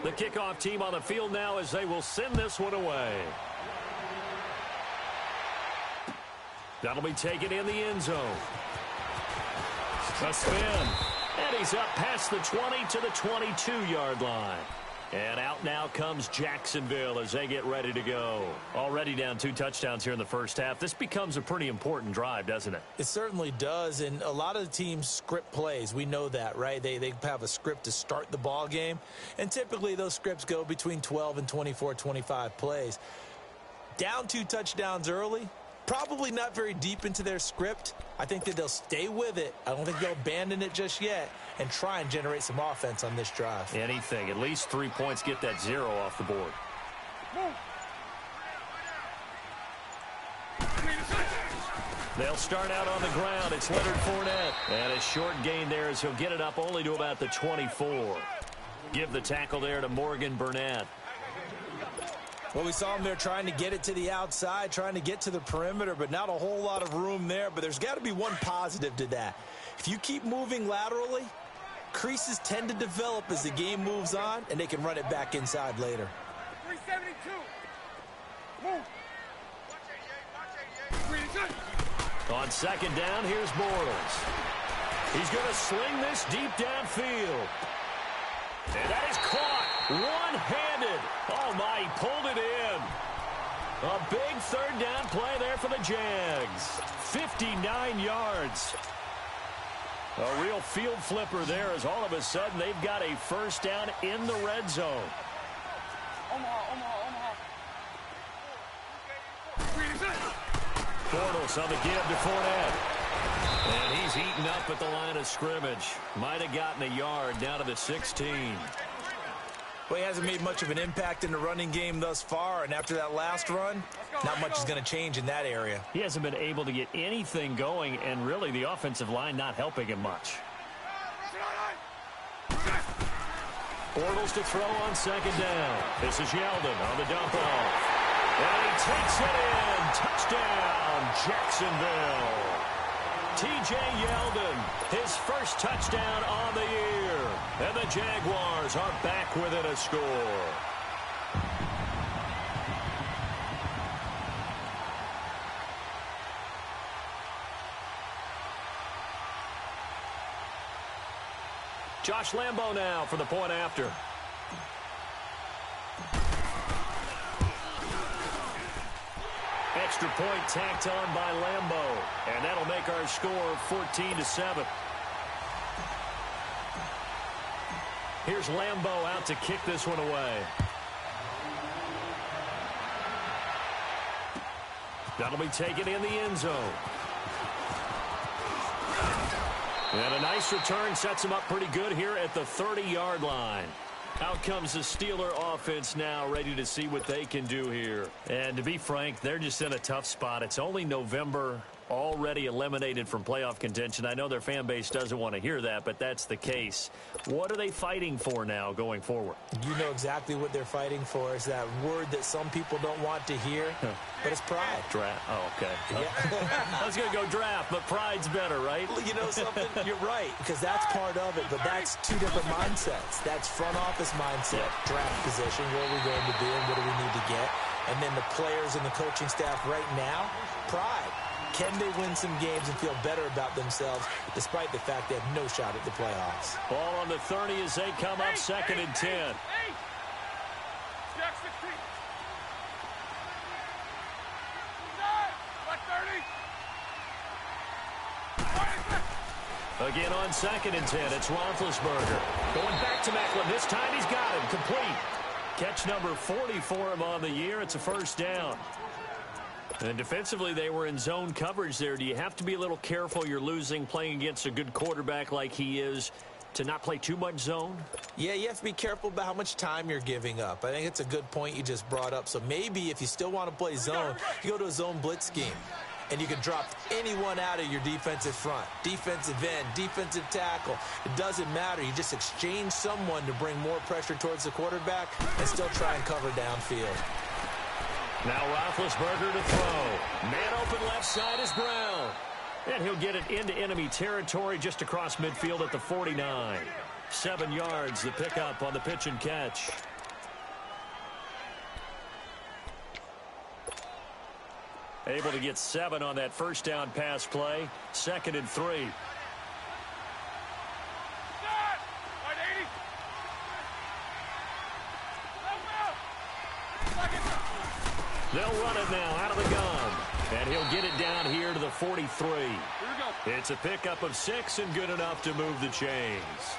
The kickoff team on the field now as they will send this one away. That'll be taken in the end zone. A spin. And he's up past the 20 to the 22-yard line. And out now comes Jacksonville as they get ready to go. Already down 2 touchdowns here in the first half. This becomes a pretty important drive, doesn't it? It certainly does, and a lot of the teams script plays. We know that, right? They have a script to start the ball game, and typically those scripts go between 12 and 24, 25 plays. Down 2 touchdowns early, probably not very deep into their script. I think that they'll stay with it. I don't think they'll abandon it just yet and try and generate some offense on this drive. Anything. At least 3 points, get that 0 off the board. They'll start out on the ground. It's Leonard Fournette. And a short gain there as he'll get it up only to about the 24. Give the tackle there to Morgan Burnett. Well, we saw him there trying to get it to the outside, trying to get to the perimeter, but not a whole lot of room there. But there's got to be one positive to that. If you keep moving laterally, creases tend to develop as the game moves on, and they can run it back inside later. 372. Move. On second down, here's Bortles. He's going to sling this deep downfield. And that is caught one-handed. Oh, my, he pulled it in. A big third down play there for the Jags. 59 yards. A real field flipper there as all of a sudden they've got a first down in the red zone. Bortles on the give to Fournette. And he's eaten up at the line of scrimmage. Might have gotten a yard down to the 16. Well, he hasn't made much of an impact in the running game thus far, and after that last run, not much is going to change in that area. He hasn't been able to get anything going, and really the offensive line not helping him much. Bortles to throw on second down. This is Yeldon on the dump off. And he takes it in. Touchdown, Jacksonville. T.J. Yeldon, his first touchdown on the year. And the Jaguars are back within a score. Josh Lambo now for the point after. Extra point tacked on by Lambo. And that'll make our score 14-7. Here's Lambo out to kick this one away. That'll be taken in the end zone. And a nice return sets him up pretty good here at the 30-yard line. Out comes the Steeler offense now, ready to see what they can do here. And to be frank, they're just in a tough spot. It's only November, already eliminated from playoff contention. I know their fan base doesn't want to hear that, but that's the case. What are they fighting for now going forward? You know exactly what they're fighting for. Is that word that some people don't want to hear, but it's pride. Draft. Oh, okay. Yeah. I was going to go draft, but pride's better, right? You know something? You're right, because that's part of it, but that's two different mindsets. That's front office mindset, draft position, where are we going to be and what do we need to get? And then the players and the coaching staff right now, pride. Can they win some games and feel better about themselves despite the fact they have no shot at the playoffs? Ball on the 30 as they come up second and 10. Again on second and 10, it's Roethlisberger. Going back to Macklin. This time he's got him. Complete. Catch number 40 for him on the year. It's a first down. And defensively, they were in zone coverage there. Do you have to be a little careful? You're losing, playing against a good quarterback like he is, to not play too much zone? Yeah, you have to be careful about how much time you're giving up. I think it's a good point you just brought up. So maybe if you still want to play zone, you go to a zone blitz scheme. And you can drop anyone out of your defensive front. Defensive end, defensive tackle. It doesn't matter. You just exchange someone to bring more pressure towards the quarterback and still try and cover downfield. Now Roethlisberger to throw. Man open left side is Brown. And he'll get it into enemy territory just across midfield at the 49. 7 yards, the pickup on the pitch and catch. Able to get 7 on that first down pass play. 2nd and 3. They'll run it now out of the gun. And he'll get it down here to the 43. It's a pickup of 6 and good enough to move the chains.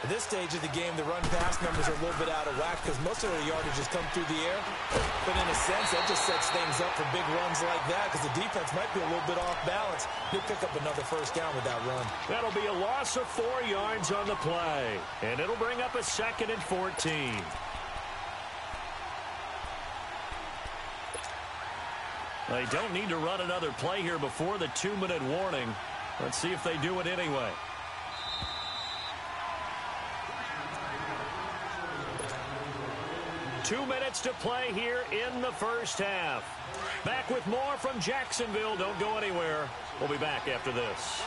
At this stage of the game, the run-pass numbers are a little bit out of whack because most of their yardage has come through the air. But in a sense, that just sets things up for big runs like that because the defense might be a little bit off balance. He'll pick up another first down with that run. That'll be a loss of 4 yards on the play. And it'll bring up a 2nd and 14. They don't need to run another play here before the 2-minute warning. Let's see if they do it anyway. Two minutes to play here in the first half. Back with more from Jacksonville. Don't go anywhere. We'll be back after this.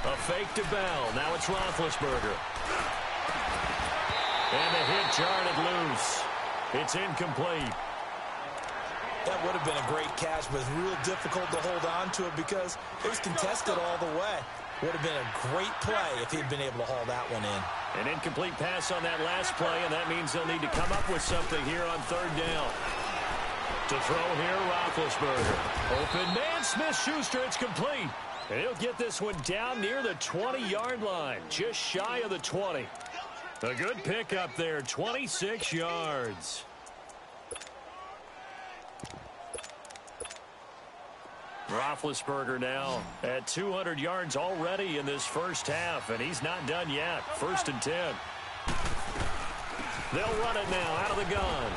A fake to Bell. Now it's Roethlisberger. And the hit jarred it loose. It's incomplete. That would have been a great catch, but it's real difficult to hold on to it because it was contested all the way. Would have been a great play if he'd been able to haul that one in. An incomplete pass on that last play, and that means they'll need to come up with something here on 3rd down. To throw here, Roethlisberger. Open man, Smith-Schuster, it's complete. And he'll get this one down near the 20-yard line, just shy of the 20. A good pickup there, 26 yards. Roethlisberger now at 200 yards already in this first half, and he's not done yet. 1st and 10. They'll run it now out of the gun.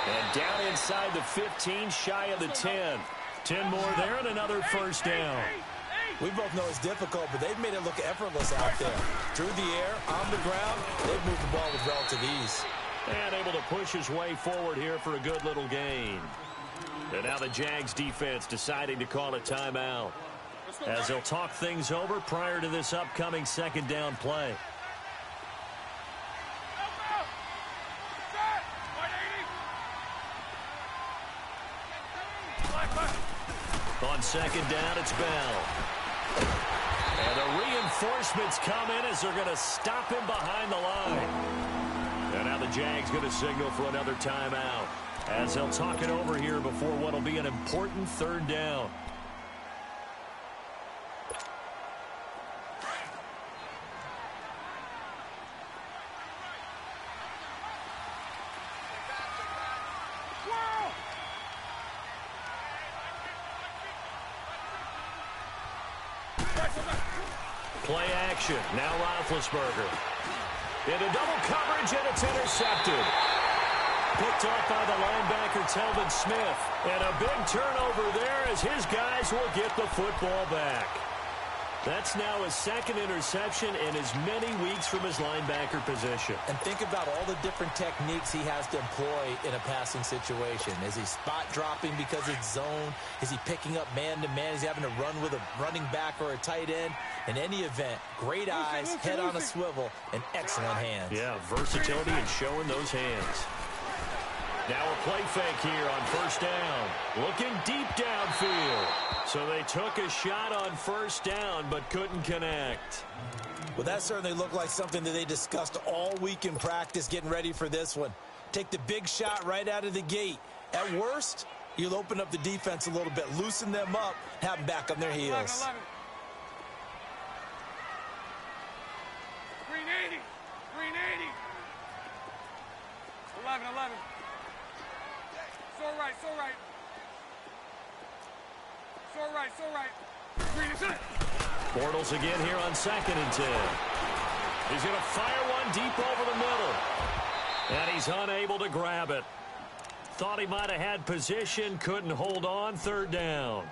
And down inside the 15, shy of the 10. 10 more there and another first down. We both know it's difficult, but they've made it look effortless out there. Through the air, on the ground, they've moved the ball with relative ease. And able to push his way forward here for a good little gain. And now the Jags defense deciding to call a timeout as they'll talk things over prior to this upcoming 2nd down play. On 2nd down, it's Bell. And the reinforcements come in as they're going to stop him behind the line. And now the Jags going to signal for another timeout as they'll talk it over here before what will be an important 3rd down. Play action. Now Roethlisberger. Into double coverage, and it's intercepted. Picked off by the linebacker, Telvin Smith. And a big turnover there as his guys will get the football back. That's now his 2nd interception in as many weeks from his linebacker position. And think about all the different techniques he has to employ in a passing situation. Is he spot dropping because it's zone? Is he picking up man-to-man? Is he having to run with a running back or a tight end? In any event, great eyes, head on a swivel, and excellent hands. Yeah, versatility and showing those hands. Now a play fake here on 1st down. Looking deep downfield. So they took a shot on 1st down but couldn't connect. Well, that certainly looked like something that they discussed all week in practice getting ready for this one. Take the big shot right out of the gate. At worst, you'll open up the defense a little bit, loosen them up, have them back on their heels. 380. 380. 11. So right. Bortles again here on 2nd and 10. He's going to fire one deep over the middle. And he's unable to grab it. Thought he might have had position, couldn't hold on. 3rd down.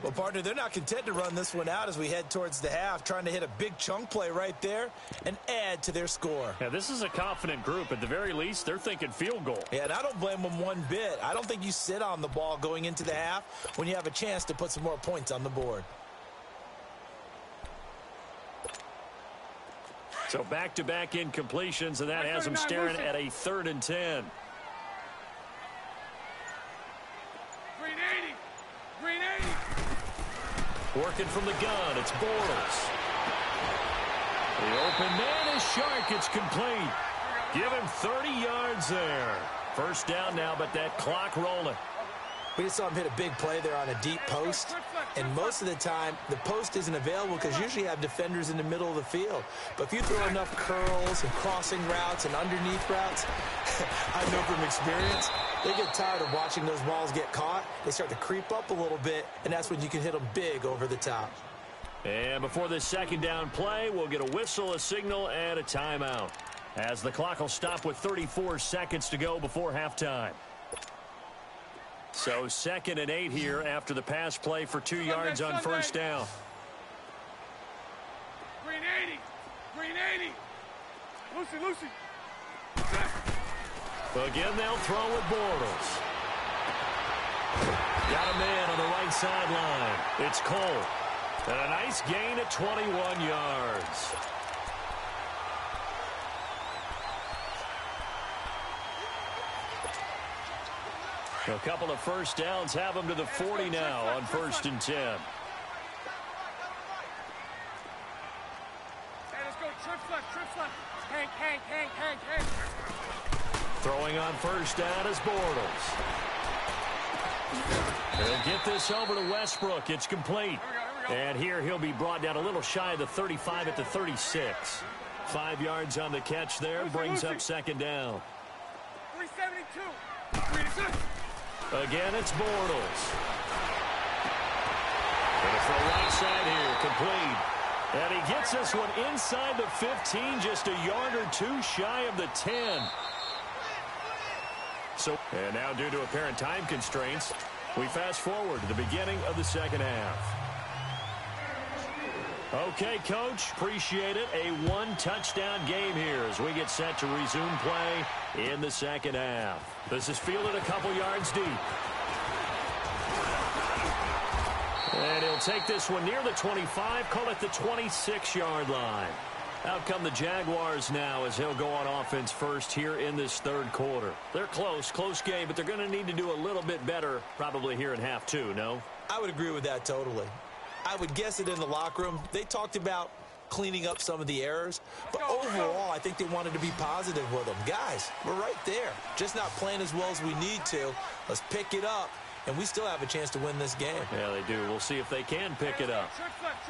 Well, partner, they're not content to run this one out as we head towards the half, trying to hit a big chunk play right there and add to their score. Yeah, this is a confident group. At the very least, they're thinking field goal. Yeah, and I don't blame them one bit. I don't think you sit on the ball going into the half when you have a chance to put some more points on the board. So back-to-back incompletions, and that has him staring at a 3rd and 10. Green 80. Green 80. Working from the gun, it's Bortles. The open man is Shark. It's complete. Give him 30 yards there. First down now, but that clock rolling. We just saw him hit a big play there on a deep post, and most of the time, the post isn't available because usually you have defenders in the middle of the field. But if you throw enough curls and crossing routes and underneath routes, I know from experience, they get tired of watching those balls get caught. They start to creep up a little bit, and that's when you can hit them big over the top. And before this second down play, we'll get a whistle, a signal, and a timeout, as the clock will stop with 34 seconds to go before halftime. So 2nd and 8 here after the pass play for 2 yards on first down. Green 80. Green 80. Lucy. Again, they'll throw with Bortles. Got a man on the right sideline. It's Cole. And a nice gain at 21 yards. A couple of first downs have them to the 40 now on 1st and 10. Hey, let's go. Trips left. Hank. Throwing on first down is Bortles. He'll get this over to Westbrook. It's complete. Here we go. And here he'll be brought down a little shy of the 35 at the 36. 5 yards on the catch there. Brings up second down. 372. Again, it's Bortles. And it's the right side here, complete. And he gets this one inside the 15, just a yard or two shy of the 10. And now, due to apparent time constraints, we fast forward to the beginning of the second half. Okay, Coach, appreciate it. A 1-touchdown game here as we get set to resume play in the second half. This is fielded a couple yards deep. And he'll take this one near the 25, call it the 26-yard line. Out come the Jaguars now as he'll go on offense first here in this third quarter. They're close game, but they're going to need to do a little bit better probably here in half two, no? I would agree with that totally. I would guess it in the locker room. They talked about cleaning up some of the errors, but overall, I think they wanted to be positive with them. Guys, we're right there. Just not playing as well as we need to. Let's pick it up, and we still have a chance to win this game. Yeah, they do. We'll see if they can pick it up. Trips left.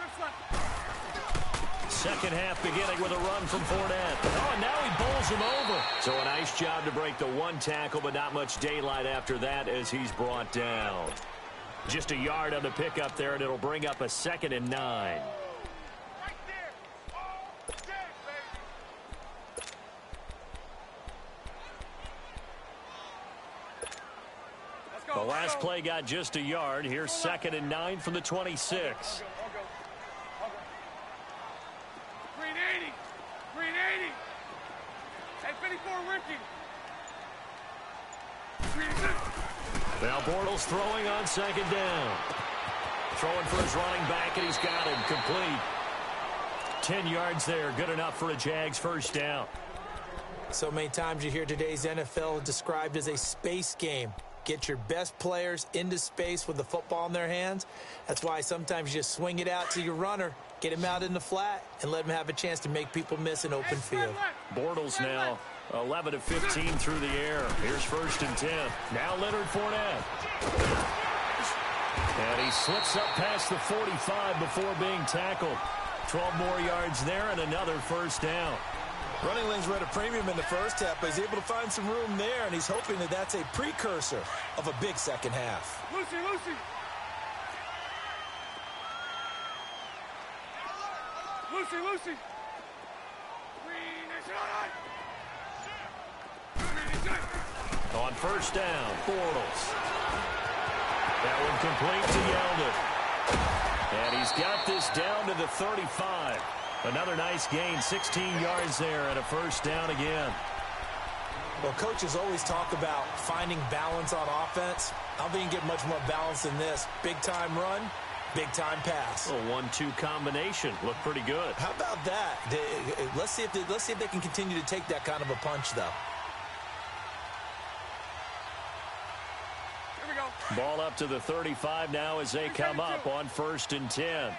Second half beginning with a run from Fournette. Oh, and now he bowls him over. So a nice job to break the one tackle, but not much daylight after that as he's brought down. Just a yard on the pickup there, and it'll bring up a 2nd and 9. Right there. Oh, yeah, baby. The last play got just a yard. Here's 2nd and 9 from the 26. Green 80. Hey, 54 Ricky. Now Bortles throwing on 2nd down. Throwing for his running back, and he's got him complete. 10 yards there, good enough for a Jags first down. So many times you hear today's NFL described as a space game. Get your best players into space with the football in their hands. That's why sometimes you just swing it out to your runner, get him out in the flat, and let him have a chance to make people miss an open field. Bortles now 11 of 15 through the air. Here's 1st and 10. Now Leonard Fournette. And he slips up past the 45 before being tackled. 12 more yards there and another first down. Running lanes were at a premium in the first half, but he's able to find some room there, and he's hoping that that's a precursor of a big second half. Lucy. On first down, Bortles. That one complete to Yeldon. And he's got this down to the 35. Another nice gain, 16 yards there and a first down again. Well, coaches always talk about finding balance on offense. I don't think you can get much more balance than this. Big-time run, Big-time pass. A 1-2 combination. Looked pretty good. How about that? Let's see if they can continue to take that kind of a punch, though. Here we go. Ball up to the 35 now as they come up on 1st and 10.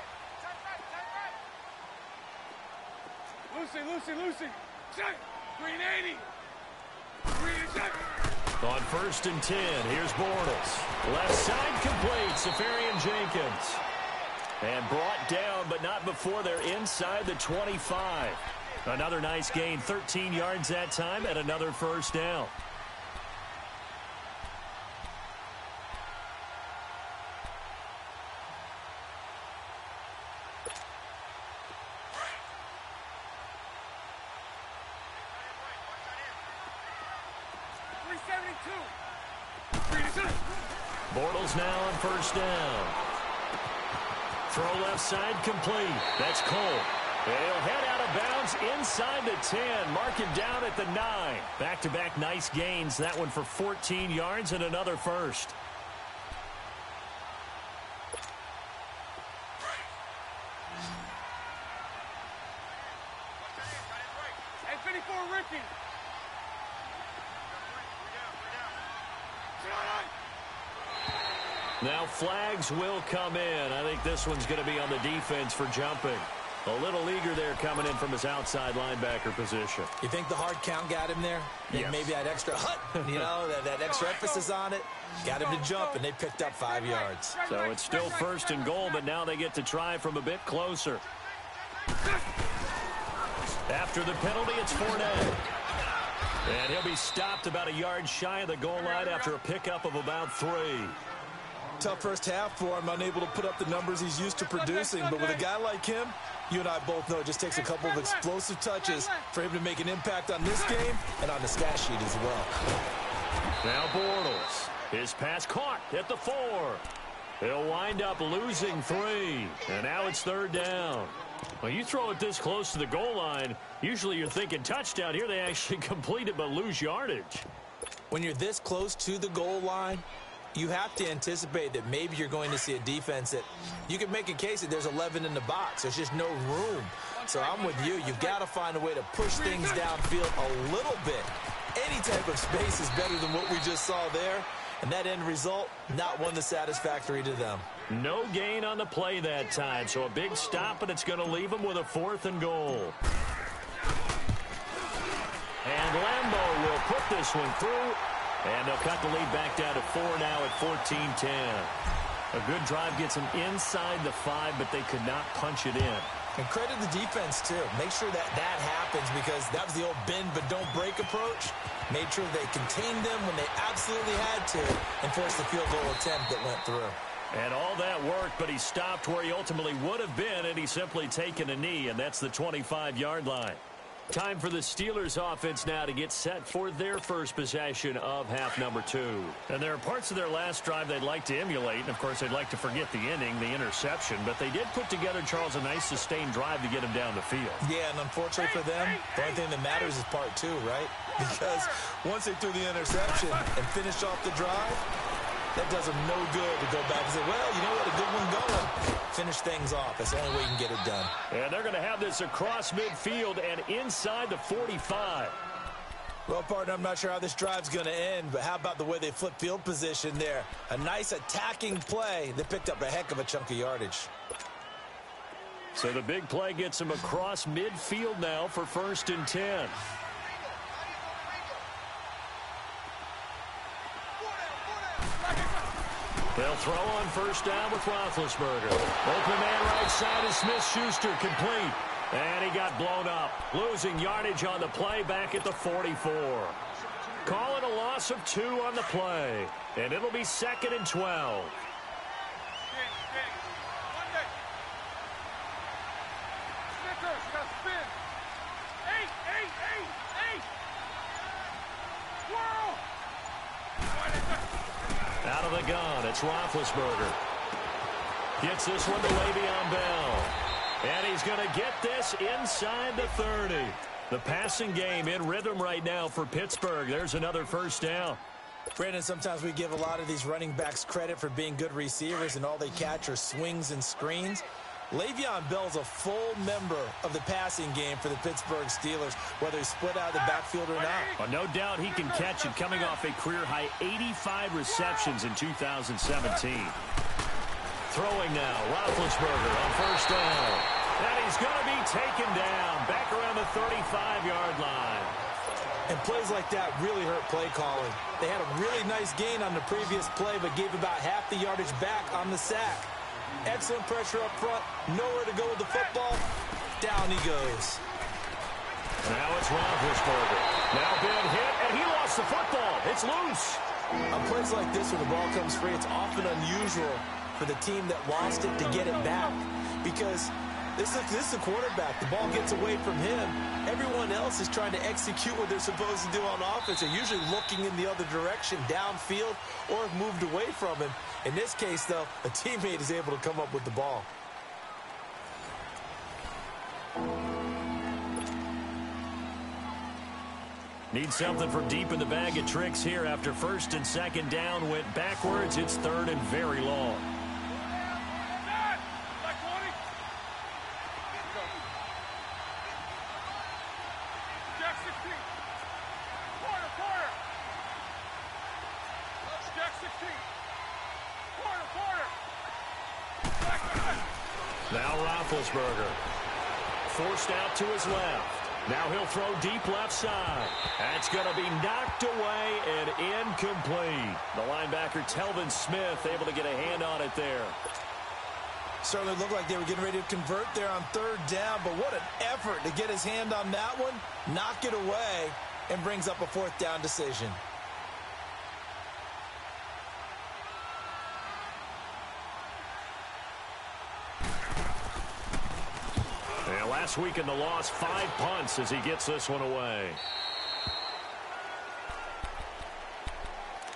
Lucy. Check. 380. 380. On 1st and 10, here's Bortles. Left side complete, Safarian Jenkins. And brought down, but not before they're inside the 25. Another nice gain, 13 yards that time, and another first down. Bortles now on 1st down. Throw left side complete. That's Cole. They'll head out of bounds inside the 10. Mark him down at the 9. Back-to-back nice gains. That one for 14 yards and another first. Hey, 54, Ricky. Now flags will come in. I think this one's going to be on the defense for jumping. A little eager there coming in from his outside linebacker position. You think the hard count got him there? Yes. Maybe that extra that extra emphasis on it got him to jump, and they picked up 5 yards. So it's still 1st and goal, but now they get to try from a bit closer. After the penalty, it's Fournette. And he'll be stopped about a yard shy of the goal line after a pickup of about 3. Tough first half for him, unable to put up the numbers he's used to producing. But with a guy like him, you and I both know it just takes a couple of explosive touches for him to make an impact on this game and on the stat sheet as well. Now Bortles. His pass caught at the 4. He'll wind up losing 3. And now it's 3rd down. Well, you throw it this close to the goal line, usually you're thinking touchdown. Here they actually complete it but lose yardage. When you're this close to the goal line, you have to anticipate that maybe you're going to see a defense that you can make a case that there's 11 in the box. There's just no room. So I'm with you. You've got to find a way to push things downfield a little bit. Any type of space is better than what we just saw there. And that end result, not one that's satisfactory to them. No gain on the play that time. So a big stop, and it's going to leave them with a 4th and goal. And Lambeau will put this one through. And they'll cut the lead back down to 4 now at 14-10. A good drive gets them inside the 5, but they could not punch it in. And credit the defense, too. Make sure that happens, because that was the old bend but don't break approach. Made sure they contained them when they absolutely had to and forced the field goal attempt that went through. And all that worked, but he stopped where he ultimately would have been, and he's simply taken a knee, and that's the 25-yard line. Time for the Steelers offense now to get set for their first possession of half number 2. And there are parts of their last drive they'd like to emulate. And, of course, they'd like to forget the inning, the interception. But they did put together, Charles, a nice sustained drive to get him down the field. Yeah, and unfortunately for them, the only thing that matters is part 2, right? Because once they threw the interception and finished off the drive, that does them no good to go back and say, well, you know what, a good one going. Finish things off. That's the only way you can get it done. And they're going to have this across midfield and inside the 45. Well, partner, I'm not sure how this drive's going to end, but how about the way they flip field position there? A nice attacking play that picked up a heck of a chunk of yardage. So the big play gets them across midfield now for 1st and 10. They'll throw on 1st down with Roethlisberger. Open man right side is Smith-Schuster, complete. And he got blown up. Losing yardage on the play back at the 44. Call it a loss of 2 on the play. And it'll be 2nd and 12. Out of the gun, it's Roethlisberger. Gets this one to Le'Veon Bell. And he's going to get this inside the 30. The passing game in rhythm right now for Pittsburgh. There's another 1st down. Brandon, sometimes we give a lot of these running backs credit for being good receivers, and all they catch are swings and screens. Le'Veon Bell's a full member of the passing game for the Pittsburgh Steelers, whether he's split out of the backfield or not. Well, no doubt he can catch it, coming off a career-high 85 receptions in 2017. Throwing now, Roethlisberger on first down. And he's going to be taken down, back around the 35-yard line. And plays like that really hurt play calling. They had a really nice gain on the previous play, but gave about half the yardage back on the sack. Excellent pressure up front. Nowhere to go with the football. Down he goes. Now it's Roethlisberger. Now big hit, and he lost the football. It's loose. On plays like this, when the ball comes free, it's often unusual for the team that lost it to get it back. Because this is a quarterback. The ball gets away from him. Everyone else is trying to execute what they're supposed to do on offense. They're usually looking in the other direction, downfield, or have moved away from him. In this case, though, a teammate is able to come up with the ball. Need something from deep in the bag of tricks here after first and second down went backwards. It's third and very long. Now Roethlisberger forced out to his left. Now he'll throw deep left side. That's going to be knocked away and incomplete. The linebacker, Telvin Smith, able to get a hand on it there. Certainly looked like they were getting ready to convert there on third down, but what an effort to get his hand on that one, knock it away, and brings up a fourth down decision. Last week in the loss, 5 punts as he gets this one away.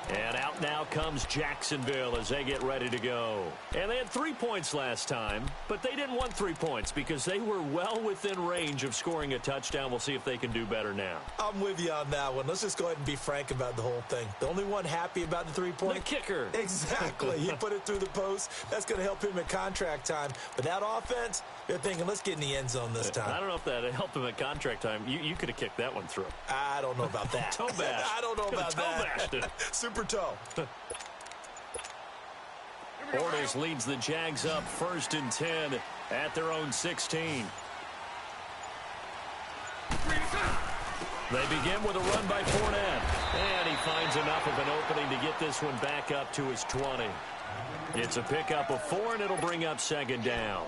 And out now comes Jacksonville as they get ready to go. And they had 3 points last time, but they didn't want 3 points because they were well within range of scoring a touchdown. We'll see if they can do better now. I'm with you on that one. Let's just go ahead and be frank about the whole thing. The only one happy about the 3-point? The kicker. Exactly. He put it through the post. That's going to help him at contract time. But that offense, they're thinking, let's get in the end zone this time. I don't know if that helped him at contract time. You could have kicked that one through. I don't know about that. Toe bash. I don't know about that. Toe bashed. Super toe. Bortles leads the Jags up 1st and 10 at their own 16. They begin with a run by Fournette. And he finds enough of an opening to get this one back up to his 20. It's a pickup of 4, and it'll bring up 2nd down.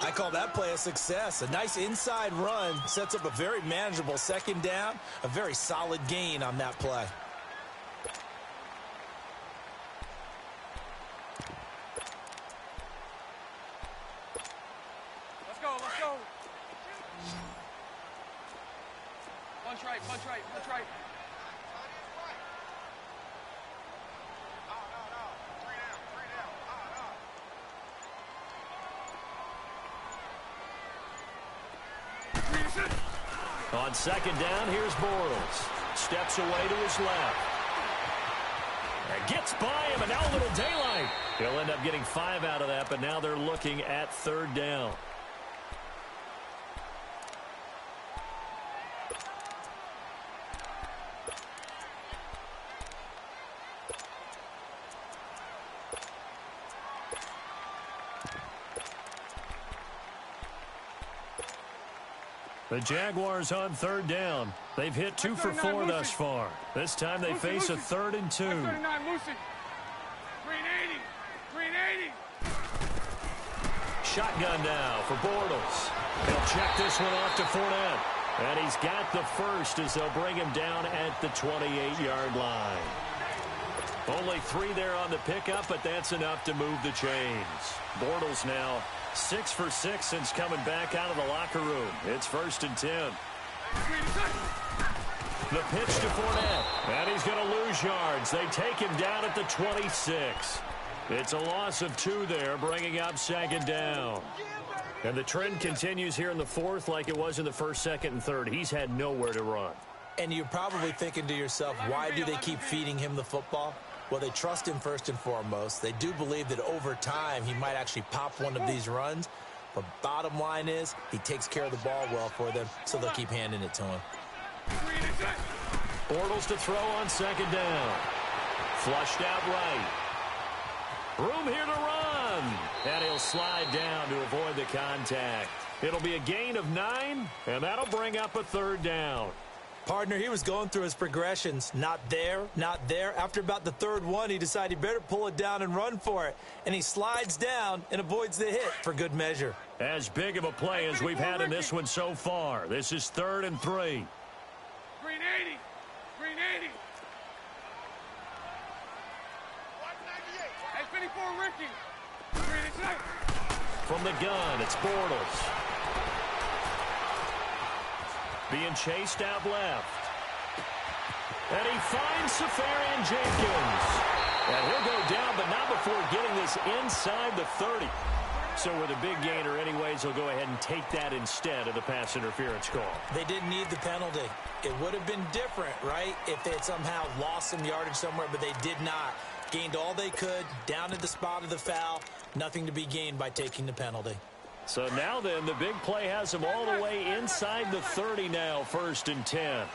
I call that play a success. A nice inside run sets up a very manageable 2nd down. A very solid gain on that play. Let's go, let's go. Punch right, punch right, punch right. On 2nd down, here's Bortles. Steps away to his left. And gets by him, and now a little daylight. He'll end up getting 5 out of that, but now they're looking at 3rd down. The Jaguars on 3rd down. They've hit 2 for 4 thus far. This time they face a 3rd and 2. 39, Lucy. 380. 380. Shotgun now for Bortles. They'll check this one off to Fournette. And he's got the first as they'll bring him down at the 28-yard line. Only 3 there on the pickup, but that's enough to move the chains. Bortles now 6 for 6 since coming back out of the locker room. It's 1st and 10. The pitch to Fournette. And he's going to lose yards. They take him down at the 26. It's a loss of 2 there, bringing up 2nd down. And the trend continues here in the 4th like it was in the 1st, 2nd, and 3rd. He's had nowhere to run. And you're probably thinking to yourself, why do they keep feeding him the football? Well, they trust him first and foremost. They do believe that over time he might actually pop one of these runs. But bottom line is he takes care of the ball well for them, so they'll keep handing it to him. Bortles to throw on second down. Flushed out right. Room here to run. And he'll slide down to avoid the contact. It'll be a gain of 9, and that'll bring up a third down. Partner, he was going through his progressions. Not there, not there. After about the third one, he decided he better pull it down and run for it. And he slides down and avoids the hit for good measure. As big of a play as we've had in this one so far. This is 3rd and 3. Green 80. Green 80. Hey, 54, Ricky. Green 88. From the gun, it's Bortles. Being chased out left. And he finds Safarian Jenkins. And he'll go down, but not before getting this inside the 30. So with a big gainer anyways, he'll go ahead and take that instead of the pass interference call. They didn't need the penalty. It would have been different, right, if they had somehow lost some yardage somewhere, but they did not. Gained all they could, down at the spot of the foul. Nothing to be gained by taking the penalty. So now then, the big play has them all the way inside the 30 now, 1st and 10.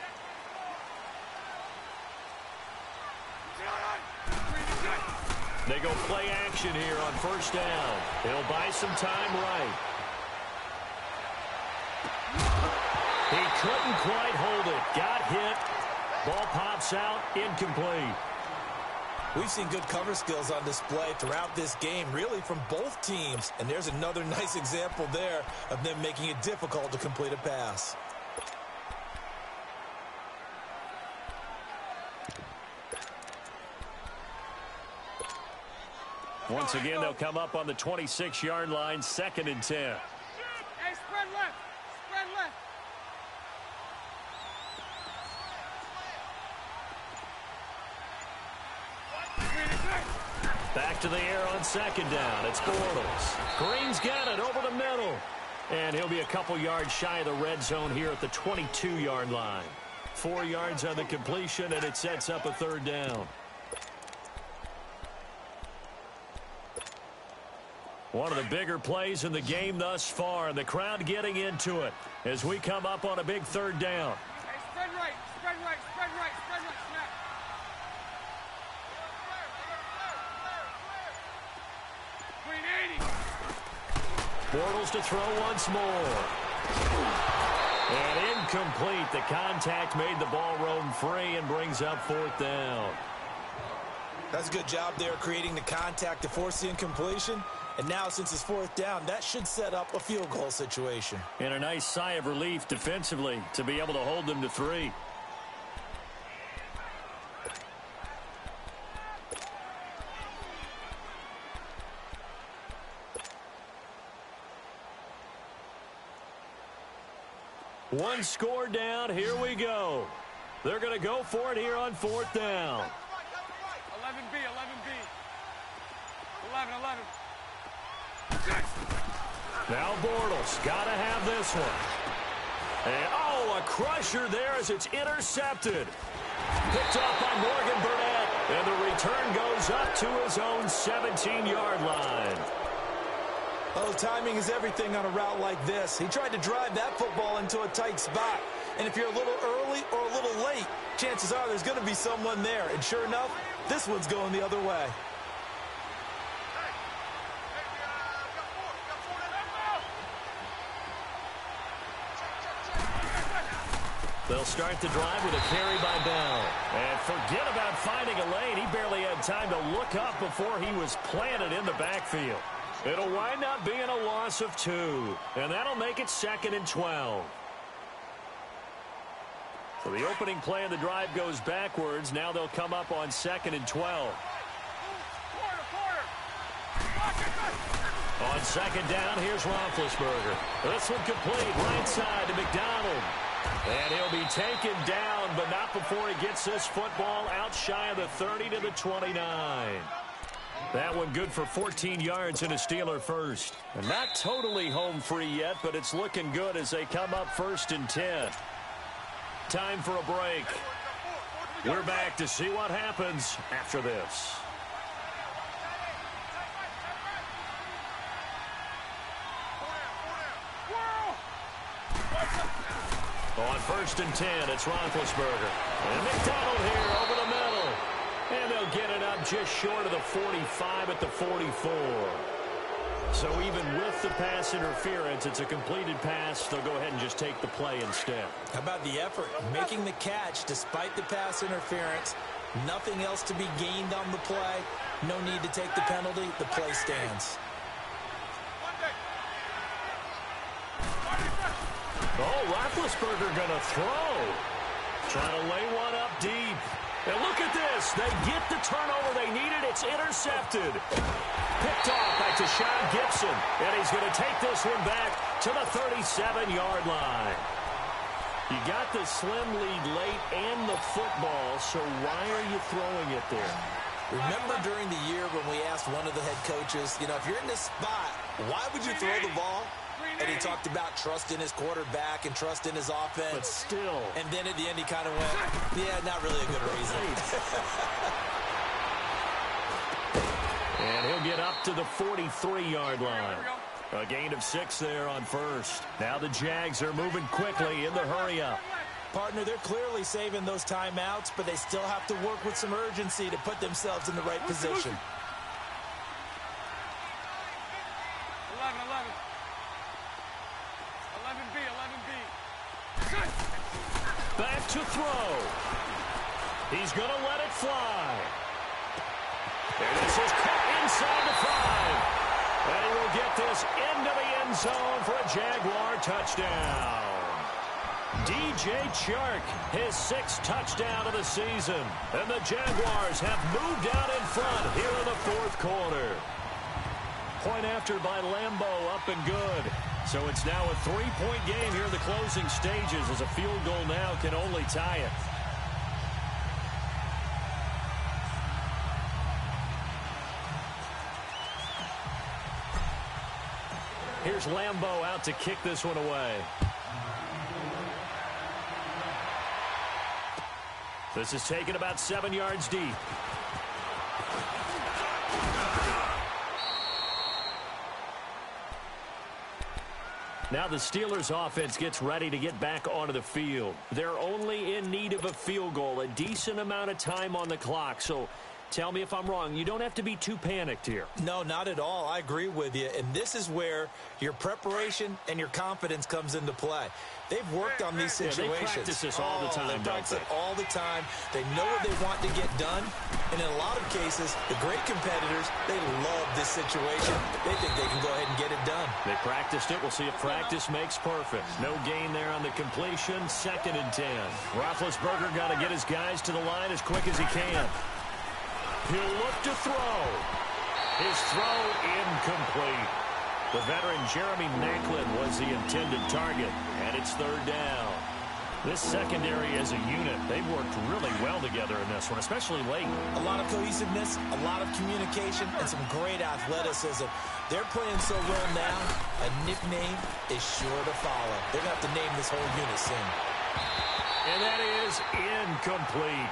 They go play action here on 1st down. He'll buy some time right. He couldn't quite hold it. Got hit. Ball pops out. Incomplete. We've seen good cover skills on display throughout this game, really from both teams. And there's another nice example there of them making it difficult to complete a pass. Once again, they'll come up on the 26-yard line, 2nd and 10. Hey, spread left. Spread left. Back to the air on 2nd down. It's Bortles. Green's got it over the middle. And he'll be a couple yards shy of the red zone here at the 22-yard line. 4 yards on the completion, and it sets up a 3rd down. One of the bigger plays in the game thus far, and the crowd getting into it as we come up on a big 3rd down. Hey, spread right. Spread right. Spread right. Spread right. Snap. Green 80. Bortles to throw once more. And incomplete. The contact made the ball roam free and brings up 4th down. That's a good job there creating the contact to force the incompletion. And now, since it's 4th down, that should set up a field goal situation. And a nice sigh of relief defensively to be able to hold them to 3. One score down. Here we go. They're going to go for it here on 4th down. 11B. 11B. 11. 11. Now Bortles got to have this one. And, oh, a crusher there as it's intercepted. Picked off by Morgan Burnett. And the return goes up to his own 17-yard line. Oh, timing is everything on a route like this. He tried to drive that football into a tight spot. And if you're a little early or a little late, chances are there's going to be someone there. And sure enough, this one's going the other way. They'll start the drive with a carry by Bell. And forget about finding a lane. He barely had time to look up before he was planted in the backfield. It'll wind up being a loss of 2. And that'll make it 2nd and 12. So the opening play of the drive goes backwards. Now they'll come up on 2nd and 12. On 2nd down, here's Roethlisberger. This one complete, right side to McDonald. And he'll be taken down, but not before he gets this football out shy of the 30 to the 29. That one good for 14 yards and a Steeler first. And not totally home free yet, but it's looking good as they come up 1st and 10. time for a break. We're back to see what happens after this. On 1st and 10, it's Roethlisberger. And McDonald here over the middle. And they'll get it up just short of the 45 at the 44. So even with the pass interference, it's a completed pass. They'll go ahead and just take the play instead. How about the effort? Making the catch despite the pass interference. Nothing else to be gained on the play. No need to take the penalty. The play stands. Oh, Roethlisberger going to throw. Trying to lay one up deep. And look at this. They get the turnover they needed. It's intercepted. Picked off by Tashawn Gibson. And he's going to take this one back to the 37-yard line. You got the slim lead late and the football, so why are you throwing it there? Remember during the year when we asked one of the head coaches, if you're in this spot, why would you throw the ball? And he talked about trust in his quarterback and trust in his offense. But still. And then at the end he kind of went, yeah, not really a good reason. And he'll get up to the 43-yard line. A gain of 6 there on 1st. Now the Jags are moving quickly in the hurry-up. Partner, they're clearly saving those timeouts, but they still have to work with some urgency to put themselves in the right position. 11B. Back to throw. He's going to let it fly. And this is caught inside the 5. And he will get this into the end zone for a Jaguar touchdown. DJ Chark, his 6th touchdown of the season. And the Jaguars have moved out in front here in the 4th quarter. Point after by Lambeau, up and good. So it's now a 3-point game here in the closing stages as a field goal now can only tie it. Here's Lambeau out to kick this one away. This is taken about 7 yards deep. Now the Steelers offense gets ready to get back onto the field. They're only in need of a field goal, a decent amount of time on the clock. So tell me if I'm wrong. You don't have to be too panicked here. No, not at all. I agree with you. And this is where your preparation and your confidence comes into play. They've worked on these situations. Yeah, they practice this all the time, they don't practice they? it all the time. They know what they want to get done. And in a lot of cases, the great competitors, they love this situation. They think they can go ahead and get it done. They practiced it. We'll see if practice makes perfect. No gain there on the completion. 2nd and 10. Roethlisberger got to get his guys to the line as quick as he can. He'll look to throw. His throw incomplete. The veteran Jeremy Maclin was the intended target, and it's 3rd down. This secondary as a unit, they've worked really well together in this one, especially late. A lot of cohesiveness, a lot of communication, and some great athleticism. They're playing so well now, a nickname is sure to follow. They're going to have to name this whole unit soon. And that is incomplete.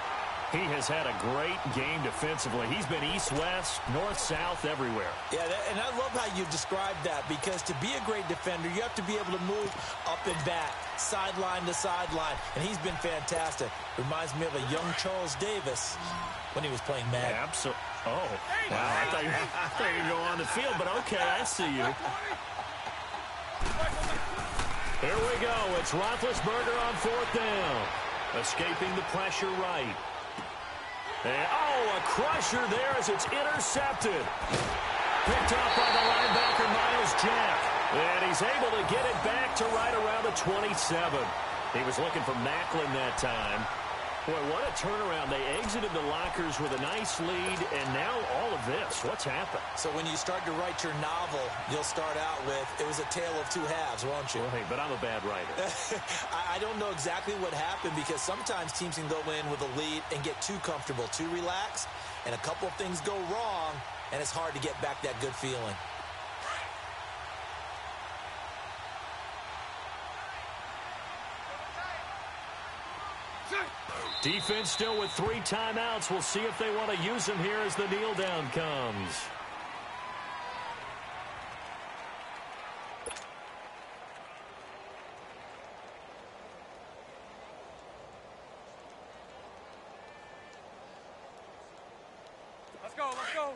He has had a great game defensively. He's been east-west, north-south, everywhere. Yeah, and I love how you described that, because to be a great defender, you have to be able to move up and back, sideline to sideline, and he's been fantastic. Reminds me of a young Charles Davis when he was playing Madden. Absolutely. Oh, wow. I thought you could go on the field, but okay, I see you. Here we go. It's Roethlisberger on 4th down. Escaping the pressure right. And, a crusher there as it's intercepted. Picked off by the linebacker, Myles Jack. And he's able to get it back to right around the 27. He was looking for Maclin that time. Boy, what a turnaround. They exited the lockers with a nice lead, and now all of this. What's happened? So when you start to write your novel, you'll start out with, it was a tale of 2 halves, won't you? Well, hey, but I'm a bad writer. I don't know exactly what happened, because sometimes teams can go in with a lead and get too comfortable, too relaxed, and a couple of things go wrong, and it's hard to get back that good feeling. Defense still with 3 timeouts. We'll see if they want to use them here as the kneel down comes. Let's go, let's go.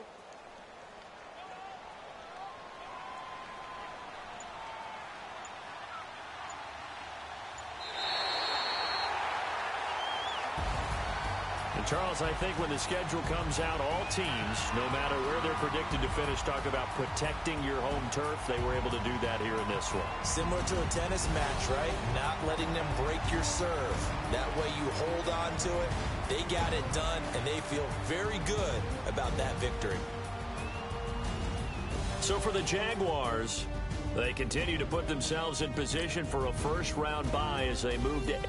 And Charles, I think when the schedule comes out, all teams, no matter where they're predicted to finish, talk about protecting your home turf. They were able to do that here in this one. Similar to a tennis match, right? Not letting them break your serve. That way you hold on to it. They got it done, and they feel very good about that victory. So for the Jaguars, they continue to put themselves in position for a first-round bye as they move to